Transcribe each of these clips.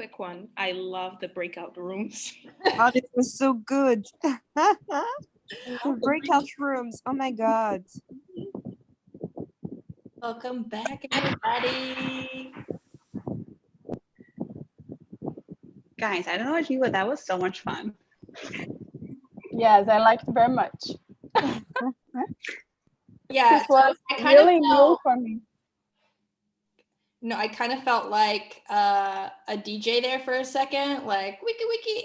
quick one. I love the breakout rooms. Oh, this was so good. The breakout rooms. Oh my God. Welcome back, everybody. Guys, I don't know about you, but that was so much fun. Yes, I liked it very much. Yeah, This was really new for me. No, I kind of felt like a DJ there for a second, like wiki wiki,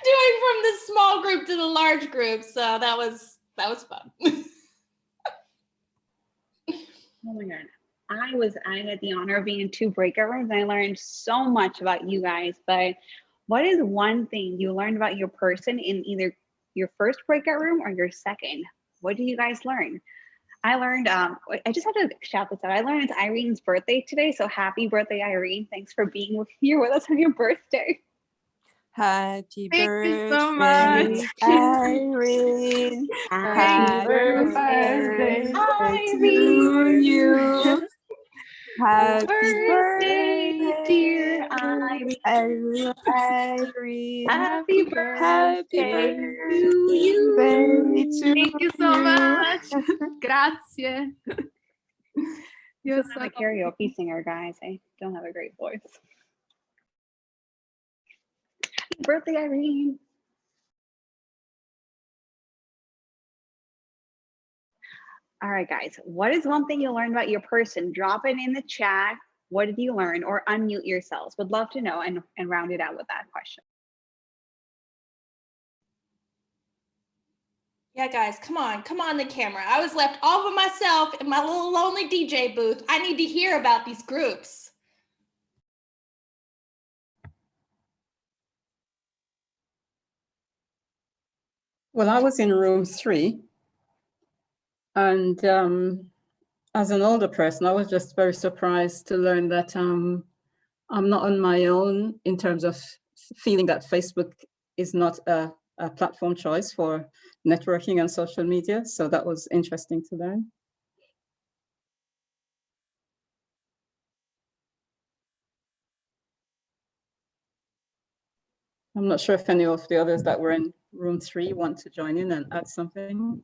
doing from the small group to the large group. So that was fun. Oh my God. I had the honor of being in 2 breakout rooms and I learned so much about you guys. But what is one thing you learned about your person in either your first breakout room or your second? What do you guys learn? I learned, I just have to shout this out. I learned it's Irene's birthday today. So happy birthday, Irene. Thanks for being here with us on your birthday. Happy Thank birthday, you so much. Irene. Happy birthday, Irene. to you. Happy Birthday, birthday, dear Irene. Irene. Happy birthday to you. Thank you so much. Grazie. You're I'm a karaoke singer, guys. I don't have a great voice. Happy birthday, Irene. All right, guys. What is one thing you learned about your person? Drop it in the chat. What did you learn? Or unmute yourselves. Would love to know and round it out with that question. Yeah, guys, come on the camera. I was left all by myself in my little lonely DJ booth. I need to hear about these groups. Well, I was in room 3. And as an older person, I was just very surprised to learn that I'm not on my own in terms of feeling that Facebook is not a platform choice for networking and social media. So that was interesting to learn. I'm not sure if any of the others that were in room 3 want to join in and add something.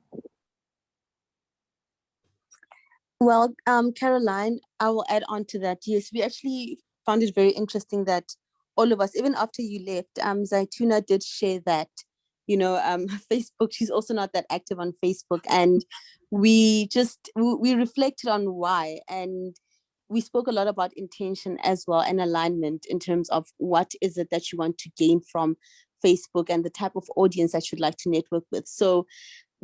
Well, Caroline, I will add on to that. Yes, we actually found it very interesting that all of us, even after you left, Zaituna did share that, Facebook, she's also not that active on Facebook. And we reflected on why. And we spoke a lot about intention as well and alignment in terms of what is it that you want to gain from Facebook and the type of audience that you'd like to network with. So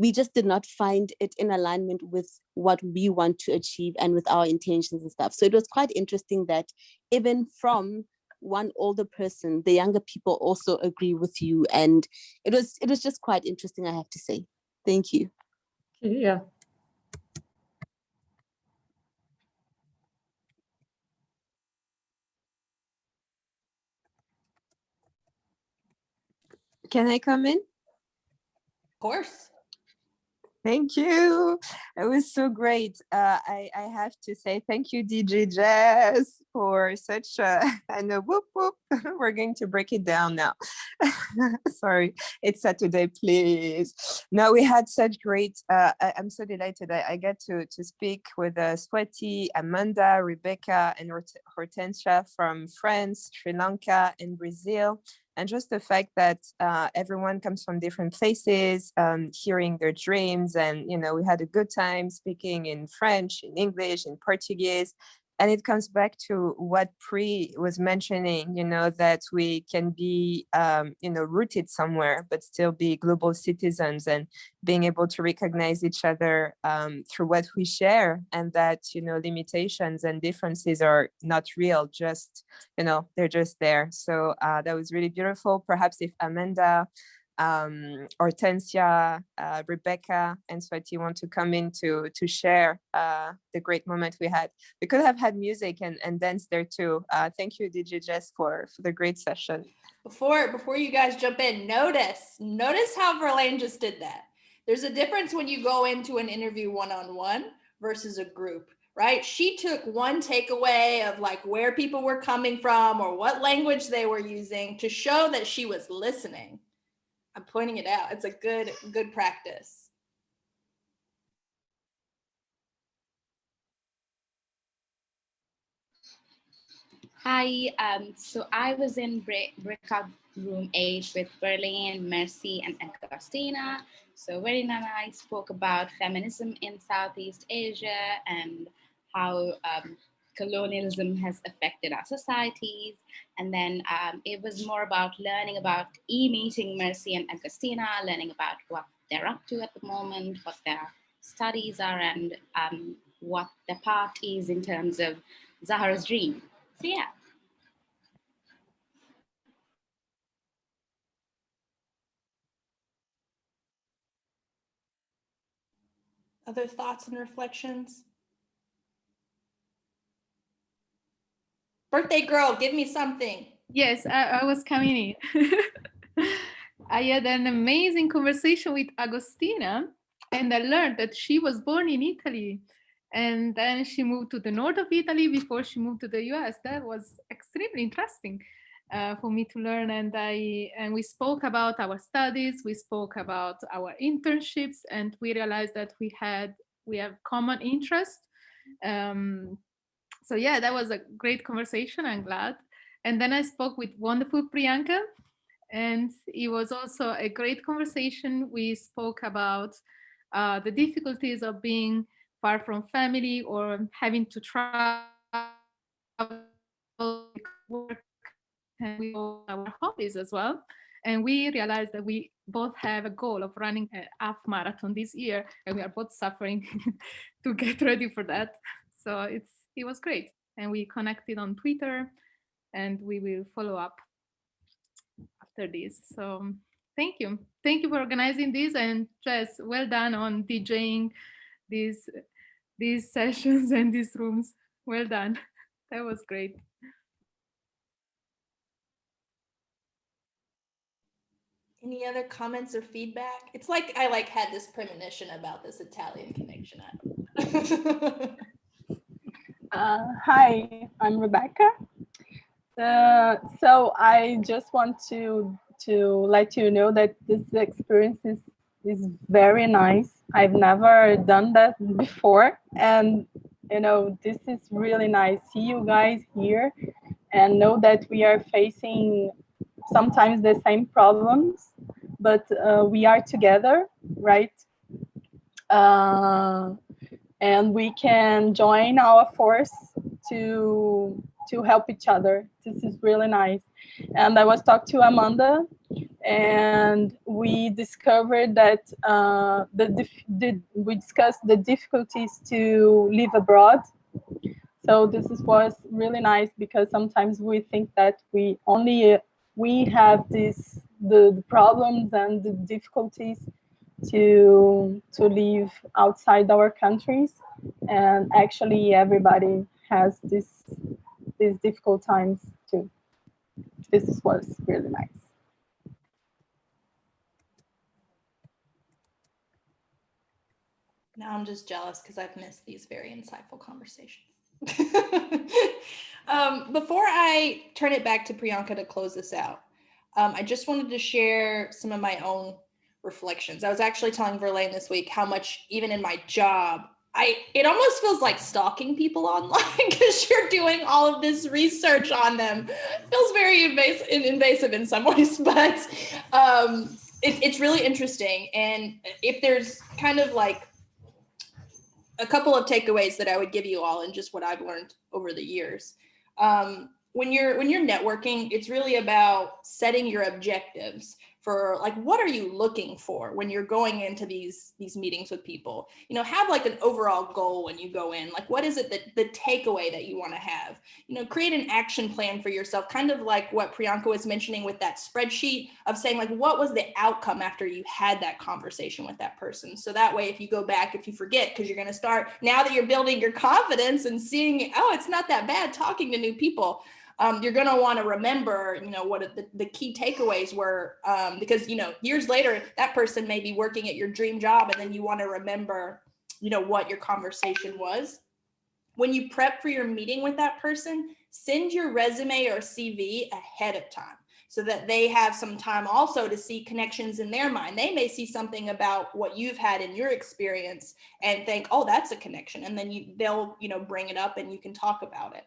we just did not find it in alignment with what we want to achieve and with our intentions and stuff. So it was quite interesting that even from one older person, the younger people also agree with you. And it was just quite interesting, I have to say. Thank you. Yeah. Can I come in? Of course. Thank you. It was so great. I have to say thank you, DJ Jazz, for such I know, whoop, whoop. We're going to break it down now. Sorry, it's Saturday, please. No, we had such great, I'm so delighted. I get to speak with Swati, Amanda, Rebecca, and Hortensia from France, Sri Lanka, and Brazil. And just the fact that everyone comes from different places, hearing their dreams. And, we had a good time speaking in French, in English, in Portuguese. And it comes back to what Pri was mentioning, that we can be, rooted somewhere, but still be global citizens and being able to recognize each other through what we share, and that, limitations and differences are not real, just, they're just there. So that was really beautiful. Perhaps if Amanda, Hortensia, Rebecca, and Swati want to come in to share the great moment we had. We could have had music and dance there too. Thank you, DJ Jess, for the great session. Before you guys jump in, notice how Verlaine just did that. There's a difference when you go into an interview one-on-one versus a group, right? She took one takeaway of like where people were coming from or what language they were using to show that she was listening. I'm pointing it out. It's a good practice. Hi, so I was in breakout room 8 with Berlin, Mercy, and Agostina. So Verena and I spoke about feminism in Southeast Asia and how colonialism has affected our societies. And then it was more about learning about meeting Mercy and Agostina, learning about what they're up to at the moment, what their studies are, and what their part is in terms of Zahara's dream. So yeah. Other thoughts and reflections? Birthday girl, give me something. Yes, I was coming in. I had an amazing conversation with Agostina, and I learned that she was born in Italy. And then she moved to the north of Italy before she moved to the US. That was extremely interesting for me to learn. And we spoke about our studies, we spoke about our internships, and we realized that we have common interest. So yeah, that was a great conversation. I'm glad. And then I spoke with wonderful Priyanka, and it was also a great conversation. We spoke about the difficulties of being far from family or having to travel, work, and we all our hobbies as well. And we realized that we both have a goal of running a half marathon this year, and we are both suffering to get ready for that. So it was great, and we connected on Twitter, and we will follow up after this. So thank you for organizing this, and Jess, well done on DJing these sessions and these rooms. Well done. That was great. Any other comments or feedback? It's like I had this premonition about this Italian connection. Hi, I'm Rebecca. So I just want to let you know that this experience is very nice. I've never done that before, and this is really nice. See you guys here, and know that we are facing sometimes the same problems, but we are together, right? And we can join our force to help each other. This is really nice. And I was talking to Amanda, and we discovered that we discussed the difficulties to live abroad. So was really nice, because sometimes we think that we have the problems and the difficulties to live outside our countries, and actually everybody has these difficult times too. This was really nice. Now I'm just jealous because I've missed these very insightful conversations. Before I turn it back to Priyanka to close this out, I just wanted to share some of my own reflections. I was actually telling Verlaine this week how much, even in my job, it almost feels like stalking people online because you're doing all of this research on them. It feels very invasive in some ways, but it's really interesting. And if there's kind of like a couple of takeaways that I would give you all and just what I've learned over the years. When you're networking, it's really about setting your objectives for like, what are you looking for when you're going into these meetings with people? Have like an overall goal when you go in, like, what is it that the takeaway that you want to have? Create an action plan for yourself, kind of like what Priyanka was mentioning with that spreadsheet of saying like, what was the outcome after you had that conversation with that person? So that way, if you go back, if you forget, because you're going to start, now that you're building your confidence and seeing, oh, it's not that bad talking to new people. You're going to want to remember, what the key takeaways were, because, years later, that person may be working at your dream job, and then you want to remember, what your conversation was. when you prep for your meeting with that person, send your resume or CV ahead of time so that they have some time also to see connections in their mind. They may see something about what you've had in your experience and think, oh, that's a connection. And then they'll bring it up and you can talk about it.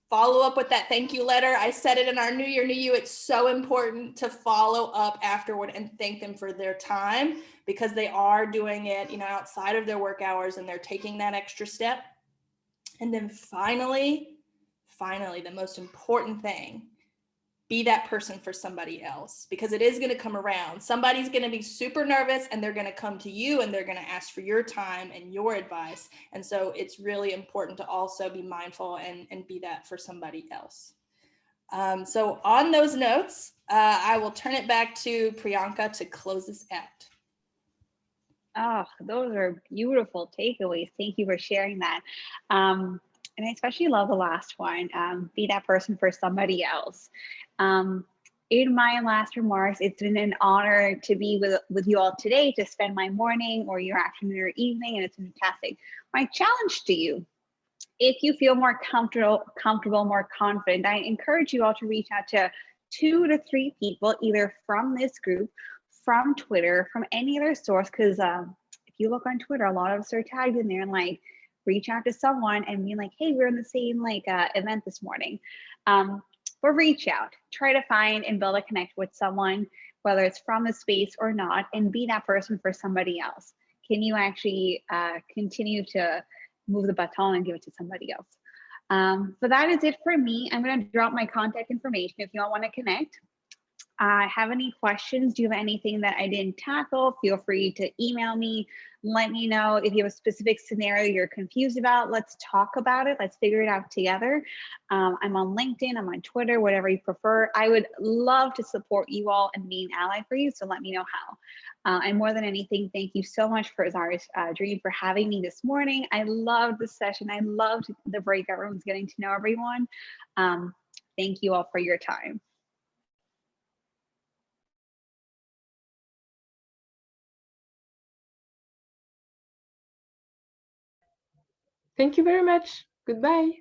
Follow up with that thank you letter. I said it in our New Year, New You. It's so important to follow up afterward and thank them for their time, because they are doing it, outside of their work hours, and they're taking that extra step. And then finally, the most important thing, be that person for somebody else, because it is going to come around. Somebody's going to be super nervous and they're going to come to you and they're going to ask for your time and your advice. And so it's really important to also be mindful and be that for somebody else. So on those notes, I will turn it back to Priyanka to close this out. Oh, those are beautiful takeaways. Thank you for sharing that. And I especially love the last one, be that person for somebody else. In my last remarks, it's been an honor to be with you all today, to spend my morning or your afternoon or evening, and it's fantastic. My challenge to you, if you feel more comfortable, more confident, I encourage you all to reach out to 2 to 3 people, either from this group, from Twitter, from any other source, because if you look on Twitter, a lot of us are tagged in there, and like, reach out to someone and be like, hey, we're in the same event this morning. But reach out, try to find and build a connect with someone, whether it's from the space or not, and be that person for somebody else. Can you actually continue to move the baton and give it to somebody else? So that is it for me. I'm going to drop my contact information if you all want to connect. Have any questions? Do you have anything that I didn't tackle? Feel free to email me. Let me know if you have a specific scenario you're confused about. Let's talk about it. Let's figure it out together. I'm on LinkedIn, I'm on Twitter, whatever you prefer. I would love to support you all and be an ally for you, so let me know how. And more than anything, thank you so much for Zahara's Dream for having me this morning. I loved the session. I loved the breakout rooms, getting to know everyone. Thank you all for your time. Thank you very much. Goodbye.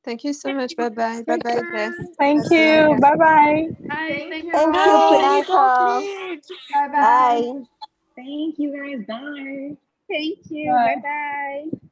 Thank you so much. Bye-bye. Bye-bye, Jess. Thank Bye, you. Priyanka. Bye-bye. Bye. Thank you. Thank you, Bye. Priyanka. Bye-bye. Bye. Thank you guys. Bye. Thank you. Bye. Bye-bye.